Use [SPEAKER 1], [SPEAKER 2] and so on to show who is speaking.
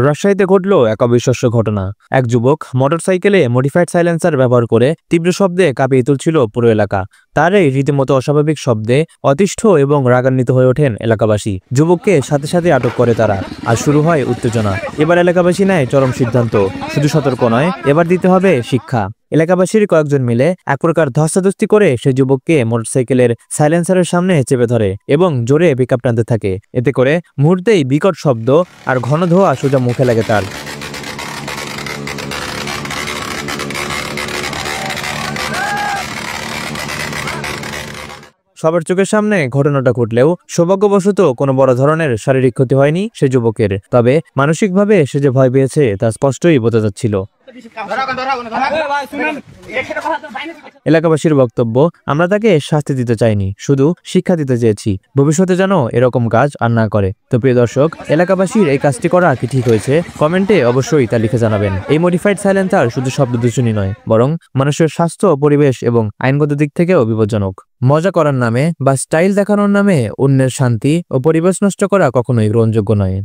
[SPEAKER 1] রাজশাহীতে ঘটল এক অবিশ্বাস্য ঘটনা। এক যুবক মোটরসাইকেলে মডিফাইড সাইলেন্সার ব্যবহার করে তীব্র শব্দে কাঁপিয়ে তুলছিল পুরো এলাকা। তার এই রীতিমতো অস্বাভাবিক শব্দে অতিষ্ঠ এবং রাগান্বিত হয়ে ওঠেন এলাকাবাসী। যুবককে সাথে সাথে আটক করে তারা, আর শুরু হয় উত্তেজনা। এবার এলাকাবাসী নেয় চরম সিদ্ধান্ত, শুধু সতর্ক নয়, এবার দিতে হবে শিক্ষা। এলাকাবাসীর কয়েকজন মিলে এক প্রকার ধস্তাধস্তি করে সেই যুবককে মোটরসাইকেলের সাইলেন্সারের সামনে চেপে ধরে এবং জোরে পিকআপ টানতে থাকে। এতে করে মুহূর্তেই বিকট শব্দ আর ঘন ধোঁয়া সোজা মুখে লাগে তার। সবার চোখের সামনে ঘটনাটা ঘটলেও সৌভাগ্যবশত কোনো বড় ধরনের শারীরিক ক্ষতি হয়নি সে যুবকের। তবে মানসিকভাবে সে যে ভয় পেয়েছে তা স্পষ্টই বোঝা যাচ্ছিল। এলাকাবাসীর বক্তব্য, আমরা তাকে শাস্তি দিতে চাইনি, শুধু শিক্ষা দিতে চেয়েছি, ভবিষ্যতে যেন এরকম কাজ আর না করে। তো প্রিয় দর্শক, এলাকাবাসীর এই কাজটি করা কি ঠিক হয়েছে? কমেন্টে অবশ্যই তা লিখে জানাবেন। এই মডিফাইড সাইলেন্সার শুধু শব্দ দূষণই নয়, বরং মানুষের স্বাস্থ্য, পরিবেশ এবং আইনগত দিক থেকেও বিপজ্জনক। মজা করার নামে বা স্টাইল দেখানোর নামে অন্যের শান্তি ও পরিবেশ নষ্ট করা কখনোই গ্রহণযোগ্য নয়।